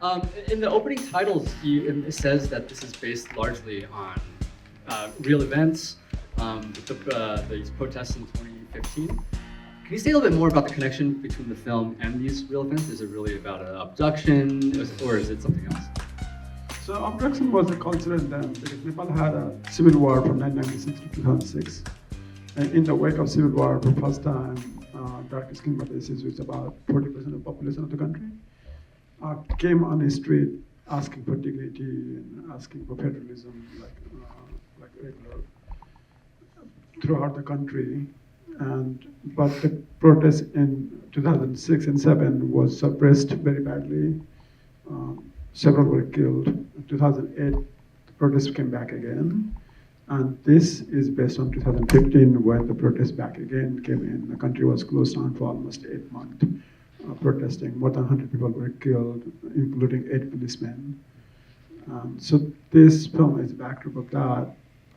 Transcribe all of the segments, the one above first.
In the opening titles, it says that this is based largely on real events, these protests in 2015. Can you say a little bit more about the connection between the film and these real events? Is it really about an abduction, or is it something else? So abduction was a cultural event because Nepal had a civil war from 1996 to 2006. And in the wake of civil war, for the first time, dark skinned Bangladeshis, which is about 40% of the population of the country, came on the street asking for dignity and asking for federalism, like regular, throughout the country. But the protest in 2006 and 2007 was suppressed very badly. Several were killed. In 2008, the protests came back again. And this is based on 2015 when the protests back again came in. The country was closed down for almost 8 months, protesting. More than 100 people were killed, including 8 policemen. So this film is backdrop of that.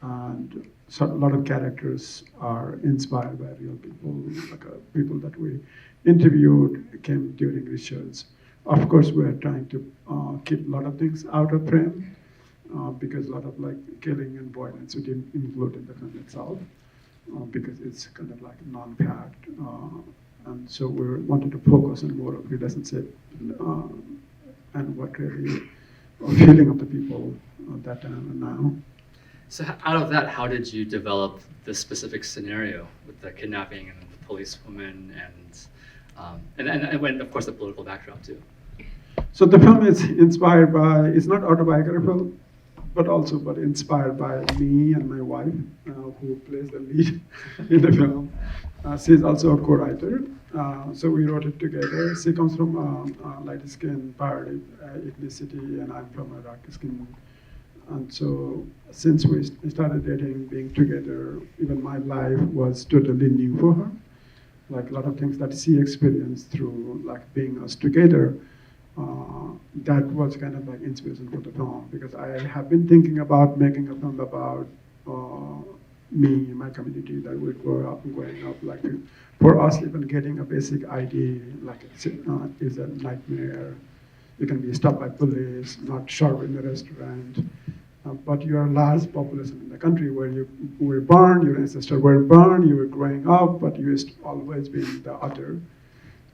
And so a lot of characters are inspired by real people, like people that we interviewed came during research. Of course, we're trying to keep a lot of things out of frame because a lot of like killing and violence we didn't include in the film itself because it's kind of like non-fact. And so we wanted to focus on more of relationship and what really feeling of the people at that time and now. So out of that, how did you develop this specific scenario with the kidnapping and the policewoman and when, of course, the political backdrop too? So the film is inspired by, it's not autobiographical, but inspired by me and my wife, who plays the lead in the film. She's also a co-writer. So we wrote it together. She comes from a light-skinned Pahari ethnicity, and I'm from a dark-skinned. And so since we started dating, being together, even my life was totally new for her. Like a lot of things that she experienced through like being us together, that was kind of like inspiration for the film because I have been thinking about making a film about me, my community that we grew up growing up. Like for us, even getting a basic ID like is a nightmare. You can be stopped by police, not sure in the restaurant. But you are a large population in the country where you were born, your ancestors were born, you were growing up, but you used to always be the other.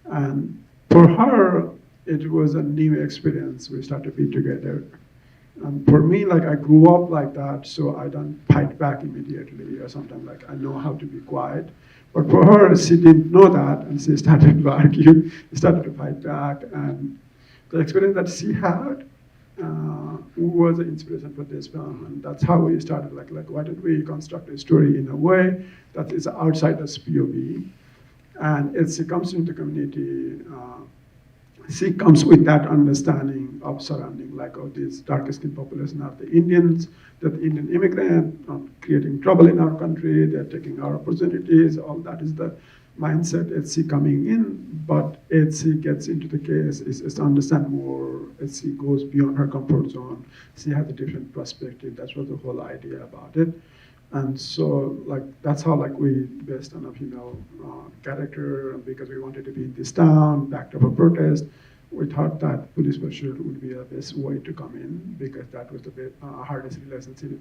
And for her, it was a new experience. We started to be together. And for me, like I grew up like that, so I don't fight back immediately, or sometimes like I know how to be quiet. But for her, she didn't know that, and she started to argue, started to fight back, and the experience that she had was an inspiration for this film, and that's how we started. Like why did we construct a story in a way that is outsider's POV, and as she comes into the community, she comes with that understanding of surrounding, like this dark-skinned population are the Indians, that the Indian immigrant creating trouble in our country, they're taking our opportunities. All that is the mindset as she coming in, but as she gets into the case, is to understand more, as she goes beyond her comfort zone, she has a different perspective. That's what the whole idea about it. And so, like, that's how, like, we based on a female character, because we wanted to be in this town, backed up a protest. We thought that police pursuit would be the best way to come in, because that was the hardest relationship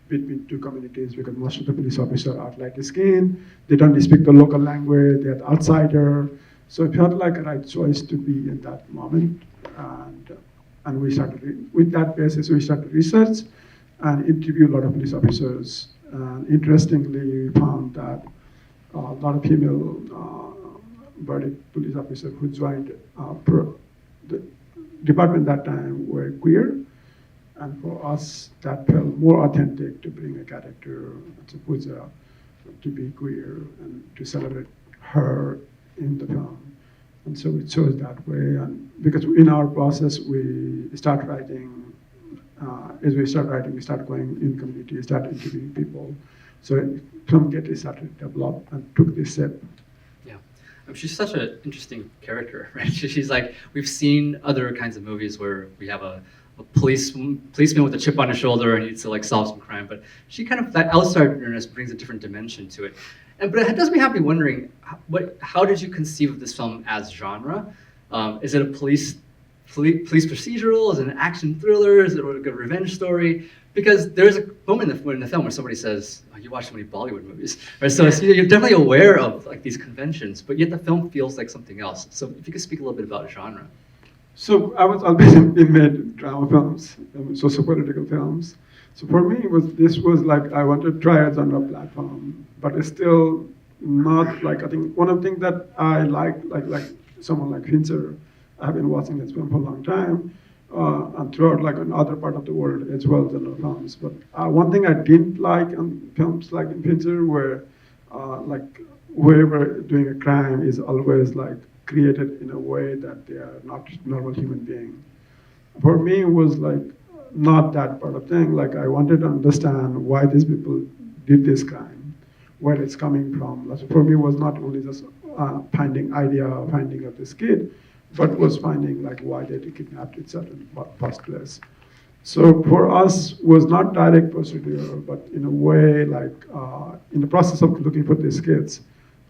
between two communities, because most of the police officers are light skinned, they don't speak the local language, they're outsider. So it felt like a right choice to be in that moment. And we started, with that basis, we started research and interview a lot of police officers. And interestingly, we found that a lot of female verdict police officers who joined the department that time were queer. And for us, that felt more authentic to bring a character to Pooja to be queer and to celebrate her in the film. And so we chose that way. And because in our process, we start writing. As we start writing, we start going in community, start interviewing people. So film Getty started to develop and took this step. Yeah, she's such an interesting character, right? She's like, we've seen other kinds of movies where we have a policeman with a chip on his shoulder and needs to like solve some crime, but she kind of, that outsiderness brings a different dimension to it. But it does me have me wondering, how did you conceive of this film as genre? Is it a police police procedural? Is it an action thriller? Is it like a revenge story? Because there's a moment in the film where somebody says, oh, you watch so many Bollywood movies, right? So you're definitely aware of like these conventions, but yet the film feels like something else. So if you could speak a little bit about genre. So I was always in made drama films, socio-political films. So for me, this was like I wanted to try a genre platform, but it's still not like, I think one of the things that I like someone like Fincher, I've been watching this film for a long time, and throughout like in other part of the world as well, genre films. But one thing I didn't like in films like in Fincher, where like whoever doing a crime is always like created in a way that they are not normal human being. For me, it was like not that part of thing. Like I wanted to understand why these people did this crime, where it's coming from. So for me, it was not only just finding of this kid, but was finding like why they kidnapped in certain first place. So for us, was not direct procedure, but in a way like in the process of looking for these kids,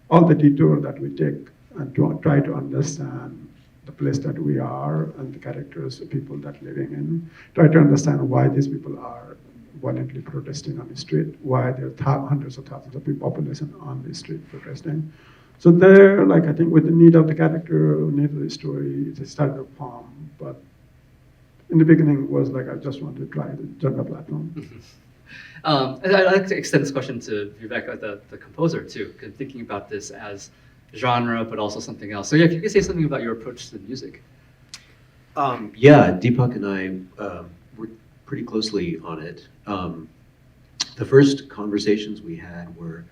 all the detour that we take and to try to understand the place that we are and the characters, the people that living in, try to understand why these people are violently protesting on the street, why there are hundreds of thousands of people, population on the street protesting. So there, like I think with the need of the character, need of the story, it started to form. But in the beginning was like I just wanted to try the genre platform. And I'd like to extend this question to Vivek, the composer too, because thinking about this as genre, but also something else. So yeah, if you could say something about your approach to the music. Yeah, Deepak and I worked pretty closely on it. The first conversations we had were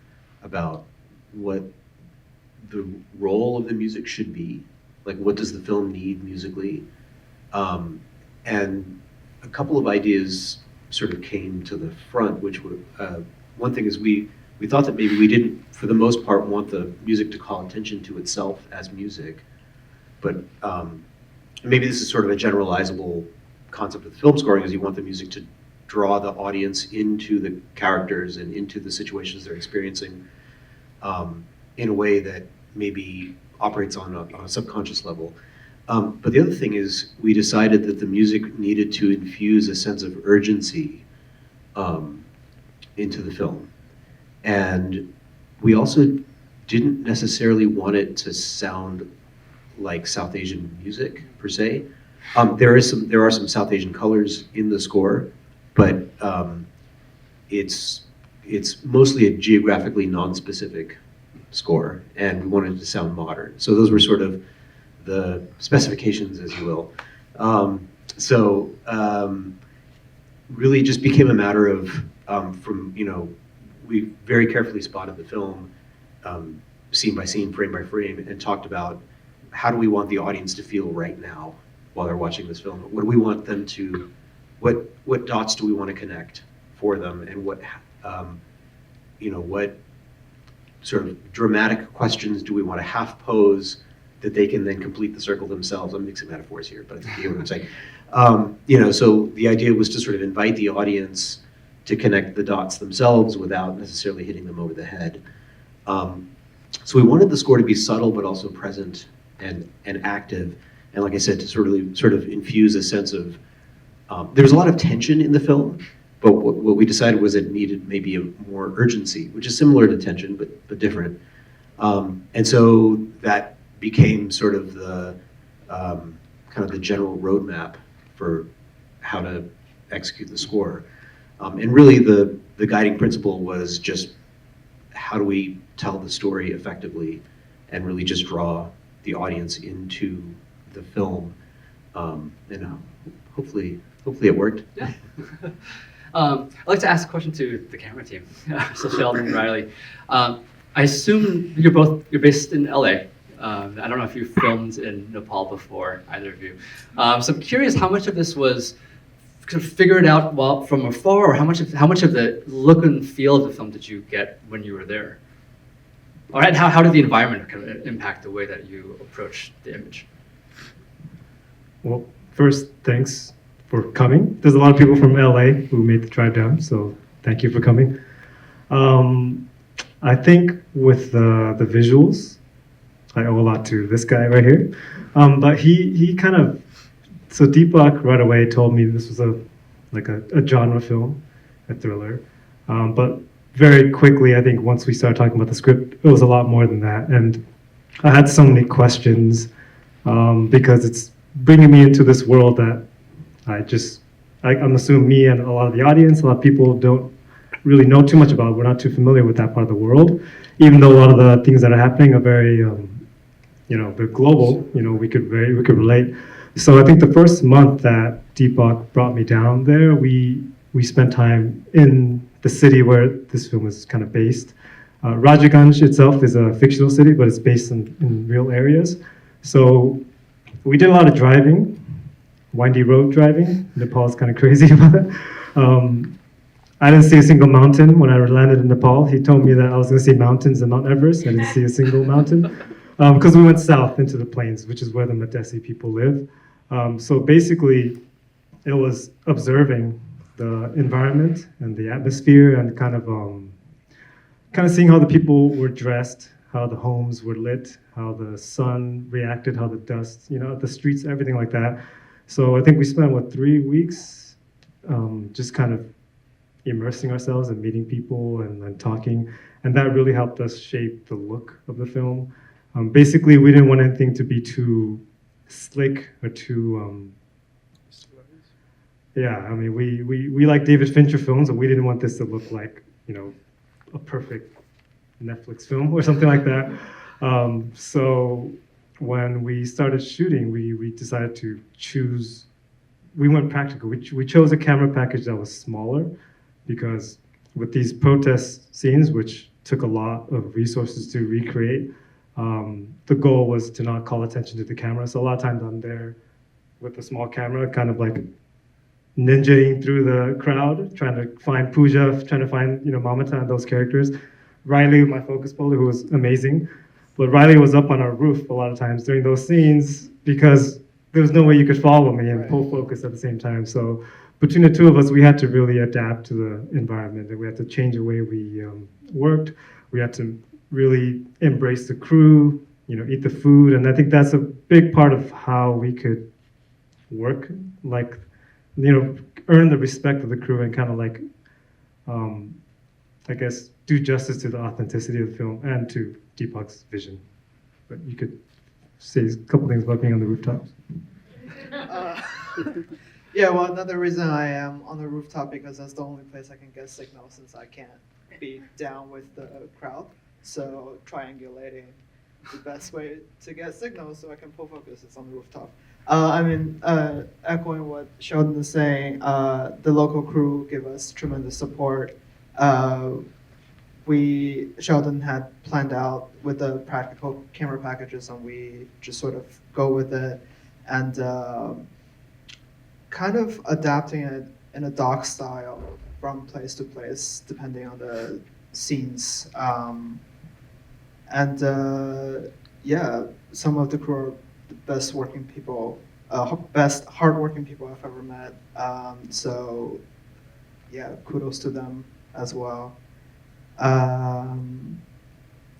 about what the role of the music should be, like what does the film need musically, and a couple of ideas sort of came to the front, which were, one thing is we thought that maybe we didn't, for the most part, want the music to call attention to itself as music, but maybe this is sort of a generalizable concept of film scoring, is you want the music to draw the audience into the characters and into the situations they're experiencing in a way that maybe operates on a subconscious level. But the other thing is we decided that the music needed to infuse a sense of urgency into the film. And we also didn't necessarily want it to sound like South Asian music per se. There are some South Asian colors in the score, but it's mostly a geographically non-specific score, and we wanted it to sound modern. So those were sort of the specifications, as you will. Really just became a matter of we very carefully spotted the film, scene by scene, frame by frame, and talked about how do we want the audience to feel right now while they're watching this film? What do we want them to, what dots do we want to connect for them, and what sort of dramatic questions do we want to half pose that they can then complete the circle themselves? I'm mixing metaphors here, but I think you know what I'm saying. So the idea was to sort of invite the audience to connect the dots themselves without necessarily hitting them over the head. So we wanted the score to be subtle but also present and active, and like I said, to sort of infuse a sense of there was a lot of tension in the film, but what we decided was it needed maybe a more urgency, which is similar to tension but different. And so that became sort of the kind of the general roadmap for how to execute the score. And really the guiding principle was just how do we tell the story effectively and really just draw the audience into the film. And hopefully it worked. Yeah. I'd like to ask a question to the camera team. So Sheldon and Riley. I assume you're based in LA. I don't know if you've filmed in Nepal before, either of you. So I'm curious how much of this was kind of figured out from afar, or how much of the look and feel of the film did you get when you were there? All right, how did the environment kind of impact the way that you approach the image? Well, first, thanks for coming. There's a lot of people from LA who made the drive down, so thank you for coming. I think with the visuals, I owe a lot to this guy right here. But he kind of so Deepak right away told me this was a genre film, a thriller. But very quickly, I think once we started talking about the script, it was a lot more than that. And I had so many questions because it's bringing me into this world that I'm assuming me and a lot of the audience, a lot of people don't really know too much about. We're not too familiar with that part of the world, even though a lot of the things that are happening are very, they're global. We could relate. So I think the first month that Deepak brought me down there, we spent time in the city where this film is kind of based. Rajaganj itself is a fictional city, but it's based in real areas. So we did a lot of driving, windy road driving. Nepal is kind of crazy about it. I didn't see a single mountain when I landed in Nepal. He told me that I was going to see mountains and Mount Everest. I didn't see a single mountain because we went south into the plains, which is where the Madesi people live. So basically, it was observing the environment and the atmosphere and kind of seeing how the people were dressed, how the homes were lit, how the sun reacted, how the dust, the streets, everything like that. So I think we spent, 3 weeks just kind of immersing ourselves and meeting people and talking. And that really helped us shape the look of the film. Basically, we didn't want anything to be too slick or too... we like David Fincher films, and we didn't want this to look like, a perfect Netflix film or something like that. So when we started shooting, we decided to choose, we went practical. We chose a camera package that was smaller because with these protest scenes, which took a lot of resources to recreate, the goal was to not call attention to the camera. So a lot of times I'm there with a small camera, kind of like ninjaing through the crowd, trying to find Pooja, trying to find, Mamata and those characters. Riley, my focus puller, who was amazing. But Riley was up on our roof a lot of times during those scenes because there was no way you could follow me and pull focus at the same time. So between the two of us, we had to really adapt to the environment, and we had to change the way we worked. We had to really embrace the crew, eat the food. And I think that's a big part of how we could work, earn the respect of the crew and kind of do justice to the authenticity of the film and to Deepak's vision. But you could say a couple things about being on the rooftop. Another reason I am on the rooftop because that's the only place I can get signal since I can't be down with the crowd. So triangulating the best way to get signal so I can pull focus is on the rooftop. Echoing what Sheldon is saying, the local crew give us tremendous support. Sheldon had planned out with the practical camera packages, and we just sort of go with it and kind of adapting it in a doc style from place to place, depending on the scenes. Some of the crew are the best working people, best hardworking people I've ever met. Kudos to them as well.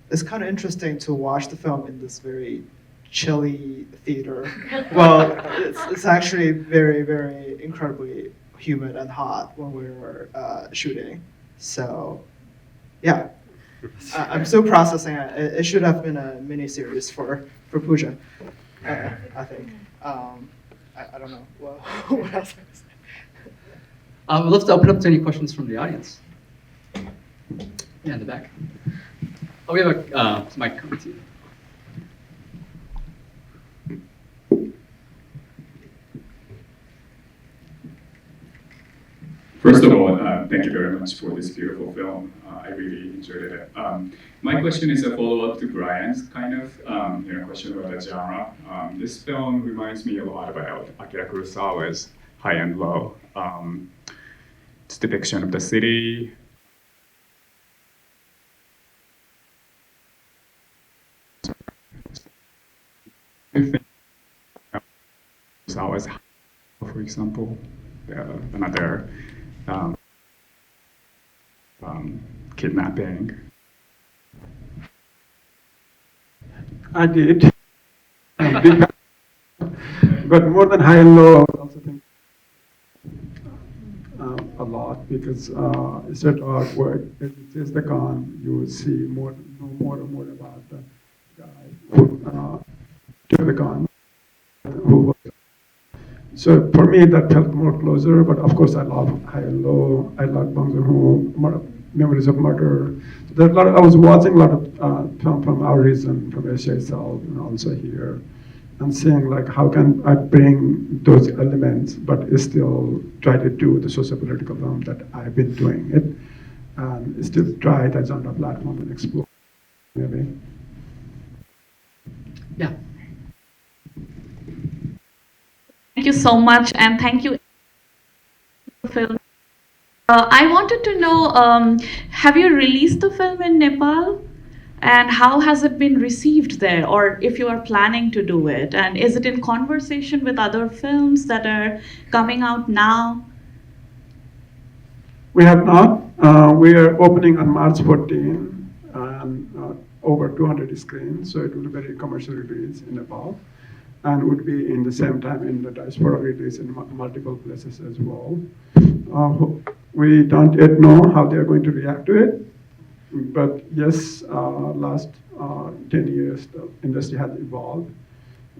It's kind of interesting to watch the film in this very chilly theater. Well, it's actually very, very incredibly humid and hot when we were shooting. So, yeah. I'm still processing it. It should have been a mini series for Pooja, I think. I don't know. Well, what else? We'd love to open up to any questions from the audience. Yeah, in the back. Oh, we have a mic coming to you. First of all, thank you very much for this beautiful film. I really enjoyed it. My question is a follow-up to Brian's question about the genre. This film reminds me a lot about Akira Kurosawa's High and Low. Its depiction of the city. Kurosawa's, for example, another kidnapping. I did. But more than high and low, I was also thinking a lot because instead of where it is the con, you will see know more and more about the guy who took the con. So for me, that felt more closer. But of course, I love high and low. I love Bong Joon-ho, Memories of Murder. There are a lot I was watching a lot of film from our region, from Asia itself, and also here, and seeing like how can I bring those elements, but still try to do the socio-political film that I've been doing it, and still try it as on a platform and explore, maybe. Yeah. Thank you so much, and thank you for the film. I wanted to know, have you released the film in Nepal? And how has it been received there? Or if you are planning to do it? And is it in conversation with other films that are coming out now? We have not. We are opening on March 14, and over 200 screens, so it will be very commercial release in Nepal, and would be in the same time in the diaspora release in multiple places as well. We don't yet know how they are going to react to it, but yes, last 10 years the industry has evolved.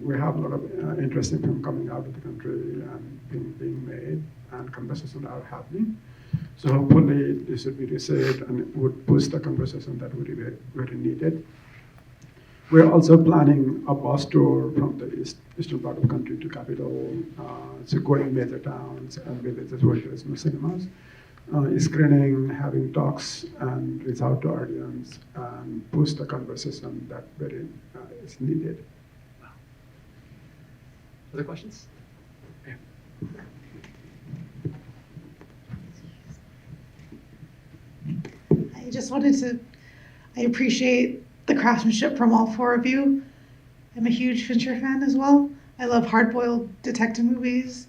We have a lot of interesting films coming out of the country and being made, and conversations are happening. So hopefully this will be received and it would push the conversation that would be very needed. We're also planning a bus tour from the eastern part of the country to capital, so going major towns and villages where there is no cinemas, screening, having talks, and reach out to audience and push the conversation that very is needed. Other questions? Yeah. I just wanted to, I appreciate the craftsmanship from all four of you. I'm a huge Fincher fan as well. I love hard-boiled detective movies.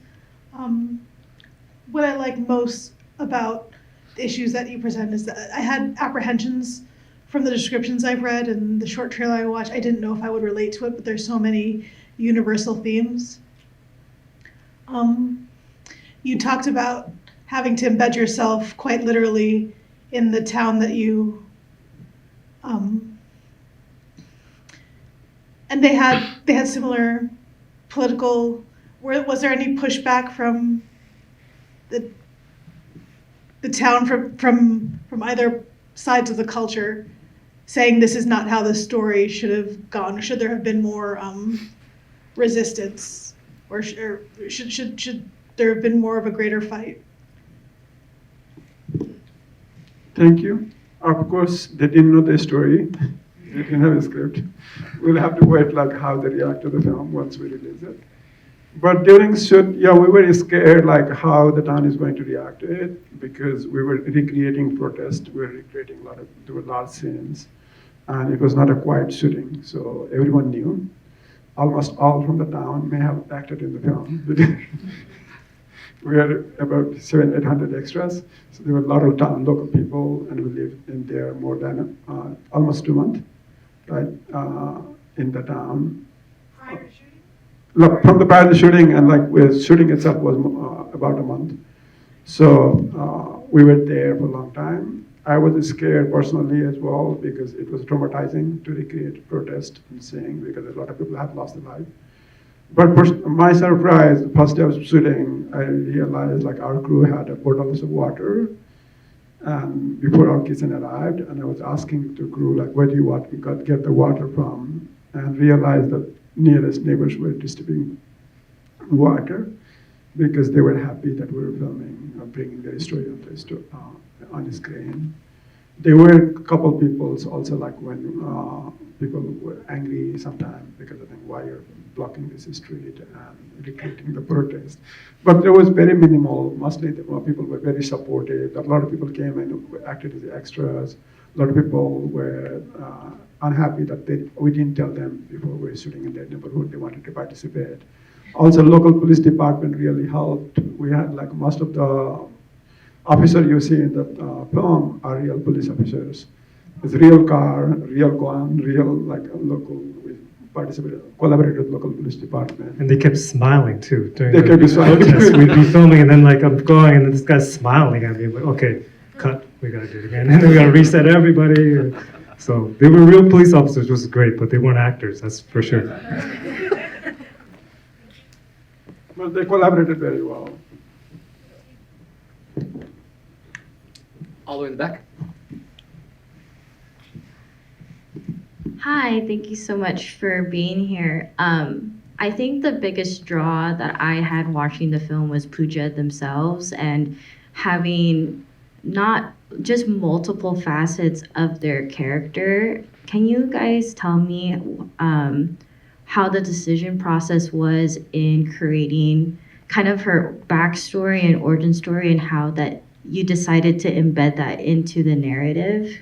What I like most about the issues that you present is that I had apprehensions from the descriptions I've read and the short trailer I watched. I didn't know if I would relate to it, but there's so many universal themes. You talked about having to embed yourself quite literally in the town that you, and they had similar political. Was there any pushback from the town from either sides of the culture, saying this is not how the story should have gone? Should there have been more resistance, or should there have been more of a greater fight? Thank you. Of course, they didn't know the story. They didn't have a script. We'll have to wait like how they react to the film once we release it. But during shoot, yeah, we were scared like how the town is going to react to it, because we were recreating protest. We were recreating there were large scenes, and it was not a quiet shooting, so everyone knew. Almost all from the town may have acted in the film. We had about 700-800 extras, so there were a lot of local people, and we lived in there more than almost 2 months, right, in the town. Prior to shooting? Look, from the prior to shooting, and like shooting itself was about a month. So we were there for a long time. I was scared personally as well, because it was traumatizing to recreate protest and seeing, because a lot of people have lost their life. But my surprise, the first day of shooting, I realized like our crew had bottles of water, and before our kitchen arrived, and I was asking the crew like, where do you get the water from? And realized that nearest neighbors were distributing water, because they were happy that we were filming, bringing their story on the screen. There were a couple people also, like when people were angry sometimes because I think why you're blocking this street and recreating the protest. But there was very minimal. Mostly the people were very supportive. A lot of people came and acted as extras. A lot of people were unhappy that we didn't tell them before we were shooting in their neighborhood they wanted to participate. Also, local police department really helped. We had like most of the officers you see in the film are real police officers. It's real car, real gun, real like local collaborated with local police department. And they kept smiling too during They the kept smiling. protests. We'd be filming, and then like I'm going, and this guy's smiling at me. Like, okay, cut. We gotta do it again, and then we gotta reset everybody. So they were real police officers, which was great, but they weren't actors. That's for sure. But they collaborated very well. All the way in the back. Hi, thank you so much for being here. I think the biggest draw that I had watching the film was Pooja themselves and having not just multiple facets of their character. Can you guys tell me how the decision process was in creating kind of her backstory and origin story and how that you decided to embed that into the narrative?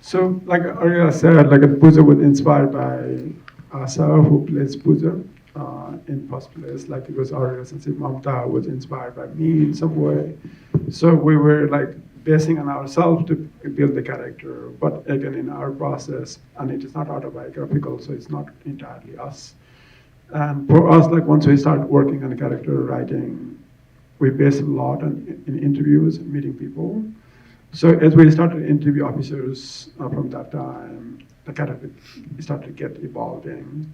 So, like earlier I said, like Pooja was inspired by Asa, who plays Pooja in first place. Like it was our relationship. Mamta was inspired by me in some way. So we were like basing on ourselves to build the character, but again in our process, and it is not autobiographical, so it's not entirely us. And for us, like once we started working on character writing, we based a lot on in interviews, meeting people. So as we started to interview officers from that time, the character started to get evolving.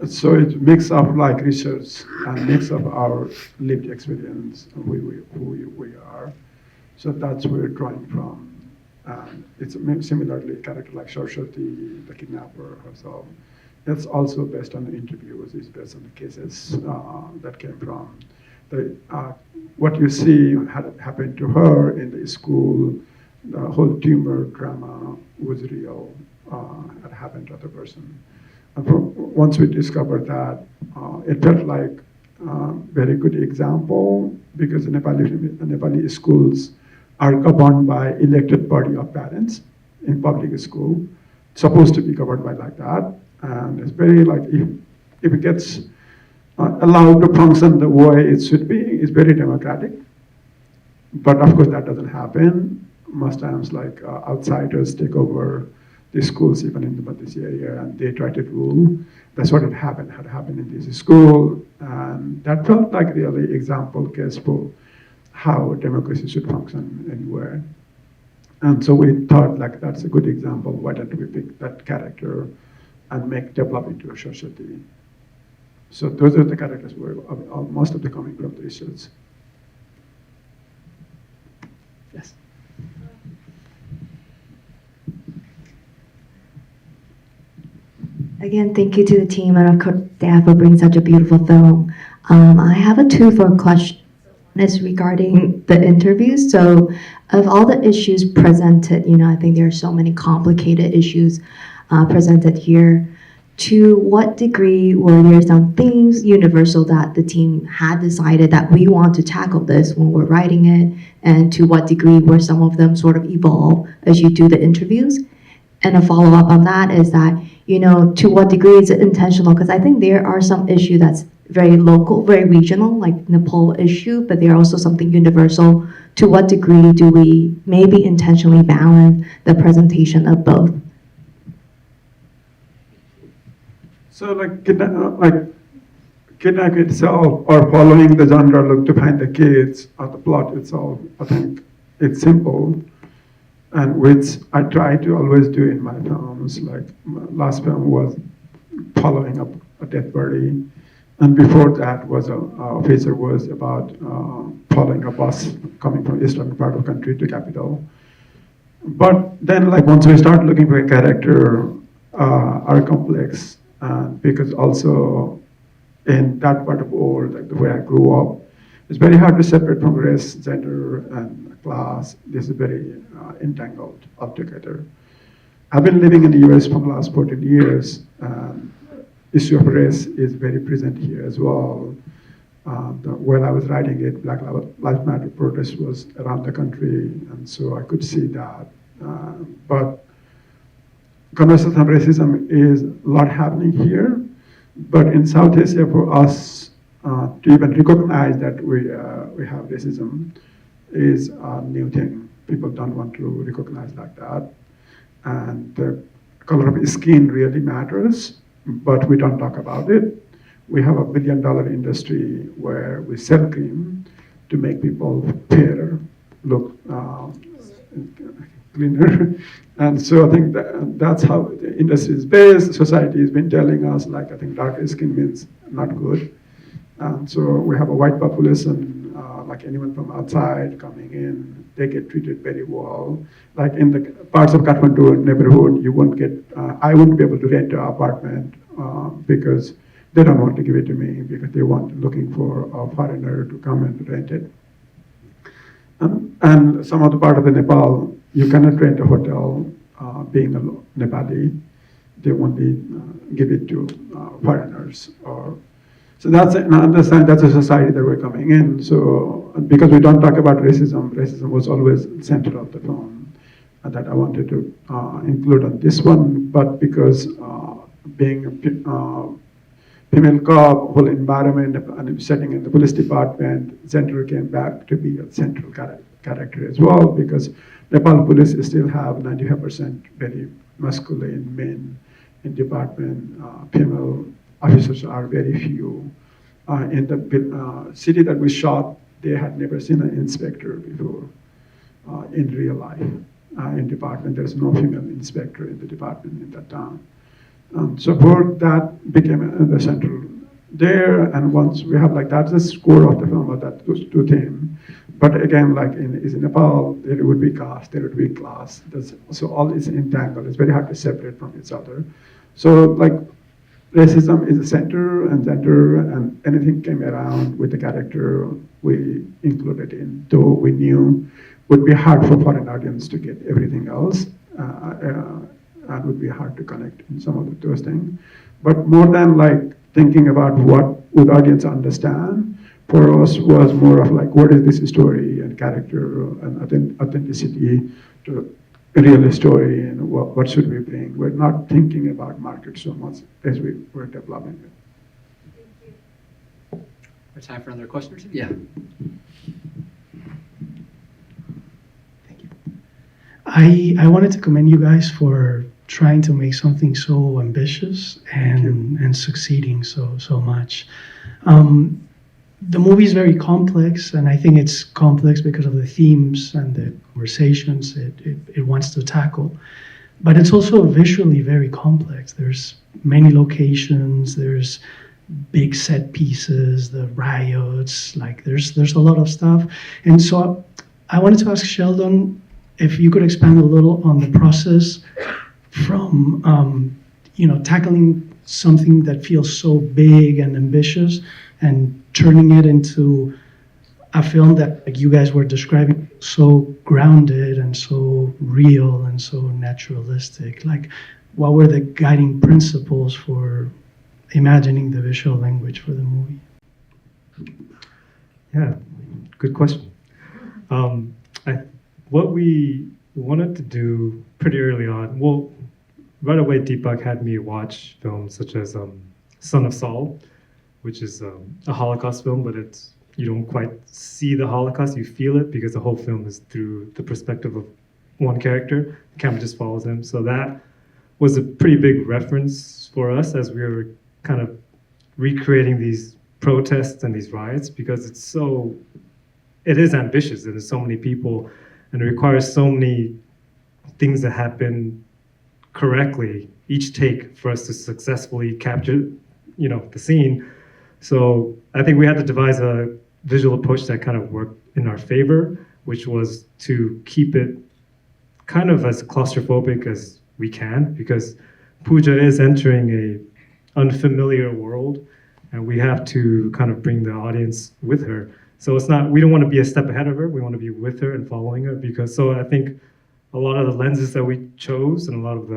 So it's a mix of like research and mix of our lived experience and who we are. So that's where we're drawing from. And it's similarly a character like Saraswati, the kidnapper herself. It's also based on the interviews, it's based on the cases that came from. What you see had happened to her in the school, the whole tumor drama was real, had happened to the person. And once we discovered that, it felt like a very good example because the Nepali schools are governed by elected body of parents in public school, supposed to be governed by like that. And it's very like, if it gets allowed to function the way it should be, it's very democratic. But of course that doesn't happen. Most times like outsiders take over the schools even in the Madhya area and they try to rule. That's what had happened in this school. And that felt like really example case for how democracy should function anywhere. And so we thought like that's a good example. Why don't we pick that character and develop into a society? So those are the characters where most of them coming from the research. Yes. Again, thank you to the team and of course SDAFF for bringing such a beautiful film. I have a twofold question. One is regarding the interviews. So of all the issues presented, I think there are so many complicated issues presented here. To what degree were there some themes universal that the team had decided that we want to tackle this when we're writing it? And to what degree were some of them sort of evolve as you do the interviews? And a follow-up on that is that, to what degree is it intentional? Because I think there are some issue that's very local, very regional, like Nepal issue, but there are also something universal. To what degree do we maybe intentionally balance the presentation of both? So like kidnapping itself or following the genre look to find the kids or the plot itself, I think it's simple. And which I try to always do in my films. Like my last film was following up a dead body. And before that was officer was about following a bus coming from eastern part of the country to capital. But then like once we start looking for a character, are complex. Because also in that part of the world, like the way I grew up, it's very hard to separate from race, gender, and class. This is very entangled altogether. I've been living in the US for the last 14 years. Issue of race is very present here as well. While I was writing it, Black Lives Matter protest was around the country, and so I could see that. But conversation of racism is a lot happening here, but in South Asia, for us to even recognize that we have racism is a new thing. People don't want to recognize like that. and the color of skin really matters, but we don't talk about it. We have a $1 billion industry where we sell cream to make people fairer, look cleaner. And so I think that's how the industry is based. Society has been telling us, like, I think darker skin means not good. And so we have a white population, like anyone from outside coming in, they get treated very well. Like in the parts of Kathmandu neighborhood, you won't get, I wouldn't be able to rent an apartment because they don't want to give it to me because they want looking for a foreigner to come and rent it. And some of the part of the Nepal, you cannot rent a hotel being a Nepali. They only give it to foreigners. So that's, and I understand that's a society that we're coming in. So because we don't talk about racism, racism was always center of the film that I wanted to include on this one. But because being a female cop, whole environment and setting in the police department, Center came back to be a central character as well, because Nepal police still have 95% very masculine men in department. Female officers are very few. In the city that we shot, they had never seen an inspector before in real life. In department, there's no female inspector in the department in that town. So for that became the central there, and once we have like that's the score of the film of that those two themes. But again, like in Nepal, there would be caste, there would be class. So all is entangled. It's very hard to separate from each other. So like racism is the center, and anything came around with the character we included in, though we knew would be hard for foreign audience to get everything else. And would be hard to connect in some of those things. But more than like thinking about what would audience understand, for us was more of like, what is this story and character and authenticity to a real story, and what should we bring? We're not thinking about market so much as we were developing it. Our time for another question or two? Yeah. I wanted to commend you guys for trying to make something so ambitious and succeeding so much. The movie is very complex, and I think it's complex because of the themes and the conversations it wants to tackle. But it's also visually very complex. There's many locations, there's big set pieces, the riots, like there's a lot of stuff. And so I wanted to ask Sheldon if you could expand a little on the process from tackling something that feels so big and ambitious and turning it into a film that, like you guys were describing, so grounded and so real and so naturalistic. Like, what were the guiding principles for imagining the visual language for the movie? Yeah, good question. What we wanted to do pretty early on, well, right away Deepak had me watch films such as Son of Saul, which is a Holocaust film, but you don't quite see the Holocaust, you feel it because the whole film is through the perspective of one character. The camera just follows him. So that was a pretty big reference for us as we were kind of recreating these protests and these riots, because it is ambitious and there's so many people and it requires so many things that happen correctly each take for us to successfully capture, the scene. So I think we had to devise a visual approach that kind of worked in our favor, which was to keep it kind of as claustrophobic as we can, because Pooja is entering a unfamiliar world, and we have to kind of bring the audience with her. So we don't want to be a step ahead of her. We want to be with her and following her, so I think a lot of the lenses that we chose and a lot of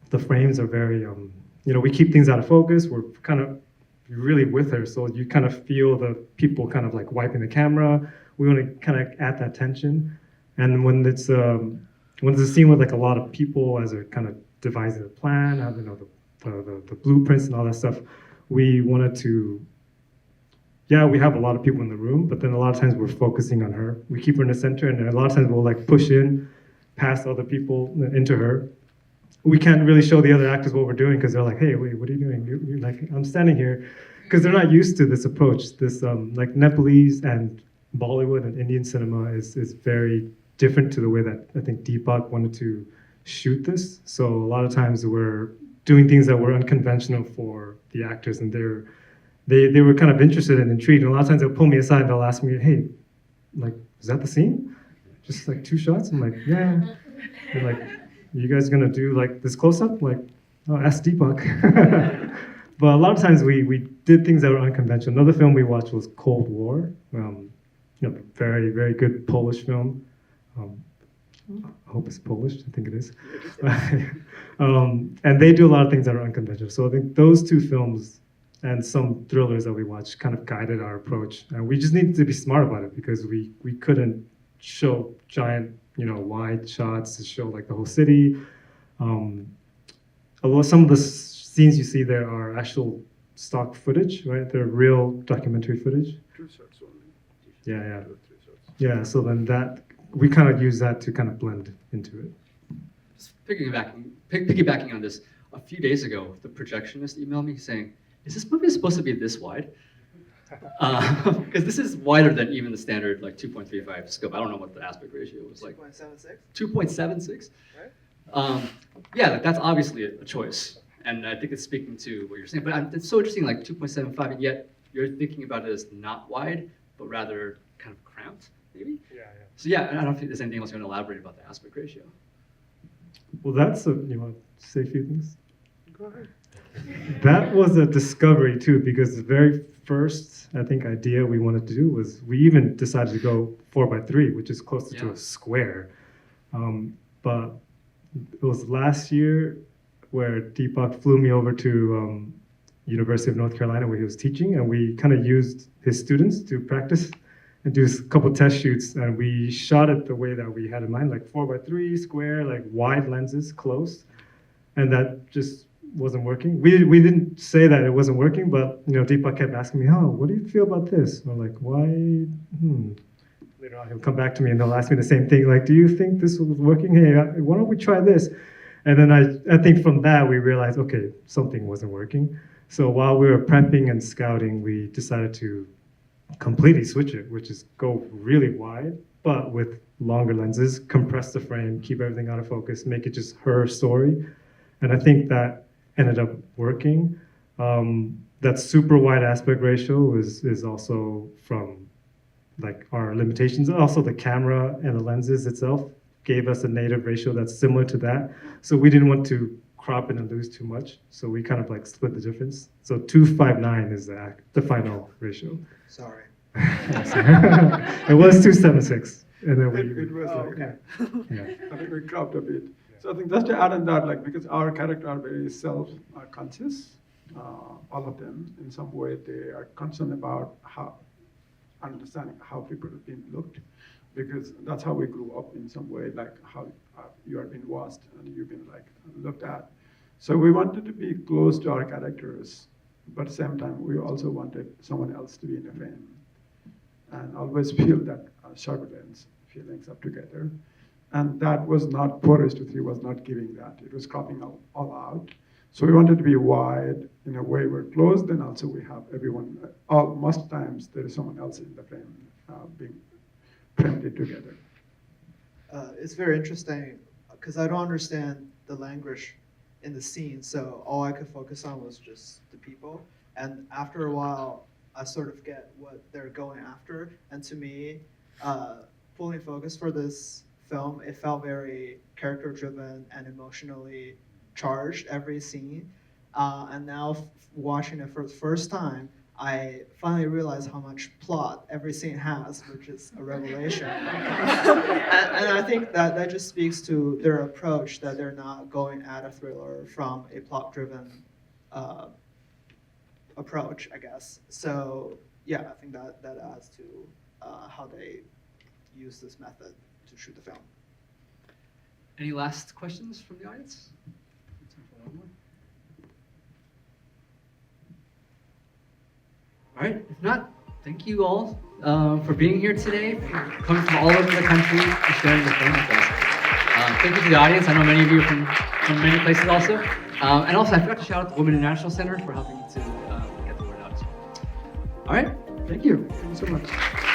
the frames are very, we keep things out of focus. We're kind of really with her, so you kind of feel the people kind of like wiping the camera. We want to kind of add that tension. And when there's a scene with like a lot of people as they're kind of devising the plan, the blueprints and all that stuff, we wanted to, we have a lot of people in the room, but then a lot of times we're focusing on her. We keep her in the center, and a lot of times we'll like push in pass other people into her. We can't really show the other actors what we're doing because they're like, hey, wait, what are you doing? You're like, I'm standing here. Because they're not used to this approach. This like Nepalese and Bollywood and Indian cinema is very different to the way that I think Deepak wanted to shoot this. So a lot of times we're doing things that were unconventional for the actors, and they were kind of interested and intrigued. And a lot of times they'll pull me aside and they'll ask me, hey, like, is that the scene? Just like 2 shots? I'm like, yeah. They're like, you guys gonna do like this close up? Like, oh, ask Deepak. But a lot of times we did things that were unconventional. Another film we watched was Cold War. Very, very good Polish film. I hope it's Polish, I think it is. And they do a lot of things that are unconventional. So I think those 2 films and some thrillers that we watched kind of guided our approach. And we just needed to be smart about it because we couldn't show giant, wide shots to show like the whole city. Although some of the scenes you see there are actual stock footage, right? They're real documentary footage. 2 shots only. Yeah. 2 or 3 shots. Yeah, so then we kind of use that to kind of blend into it. Just piggybacking on this, a few days ago, the projectionist emailed me saying, is this movie supposed to be this wide? Because this is wider than even the standard like 2.35 scope. I don't know what the aspect ratio was like. 2.76? 2.76? Right. Yeah, like, that's obviously a choice. And I think it's speaking to what you're saying. But it's so interesting, like 2.75, and yet you're thinking about it as not wide, but rather kind of cramped, maybe? Yeah. So yeah, I don't think there's anything else you want to elaborate about the aspect ratio. Well, you want to say a few things? Go ahead. That was a discovery too, because the very first, I think, idea we wanted to do was we even decided to go 4x3, which is closer to a square. But it was last year where Deepak flew me over to University of North Carolina where he was teaching, and we kind of used his students to practice and do a couple test shoots, and we shot it the way that we had in mind, like 4x3 square, like wide lenses, close, and that just wasn't working. We didn't say that it wasn't working, but Deepak kept asking me, oh, what do you feel about this? And I'm like, why? Later on, he'll come back to me and they'll ask me the same thing, like, do you think this was working? Hey, why don't we try this? And then I think from that we realized, okay, something wasn't working. So while we were prepping and scouting, we decided to completely switch it, which is go really wide, but with longer lenses, compress the frame, keep everything out of focus, make it just her story. And I think that ended up working. That super wide aspect ratio is also from like our limitations. Also the camera and the lenses itself gave us a native ratio that's similar to that. So we didn't want to crop it and lose too much. So we kind of like split the difference. So 2:5:9 is the final ratio. Sorry. It was 2:76. And then It was like, okay. I think we cropped a bit. So I think just to add on that, like, because our characters are very self-conscious, all of them, in some way, they are concerned about understanding how people have been looked, because that's how we grew up in some way, like how you have been watched and you've been like looked at. So we wanted to be close to our characters, but at the same time, we also wanted someone else to be in the frame and always feel that turbulence, feelings up together. And that was not, 4:3 was not giving that. It was cropping all out. So we wanted to be wide in a way we're close, then also we have everyone, most times there is someone else in the frame being framed together. It's very interesting because I don't understand the language in the scene, so all I could focus on was just the people. And after a while, I sort of get what they're going after. And to me, fully focused for this film, it felt very character-driven and emotionally charged, every scene. And now watching it for the first time, I finally realized how much plot every scene has, which is a revelation. and I think that just speaks to their approach, that they're not going at a thriller from a plot-driven approach, I guess. So yeah, I think that adds to how they use this method to shoot the film. Any last questions from the audience? All right, if not, thank you all for being here today, for coming from all over the country and sharing the film with us. Thank you to the audience. I know many of you are from many places also. And also, I forgot to shout out the Women International Center for helping to get the word out as well. All right, thank you. Thank you so much.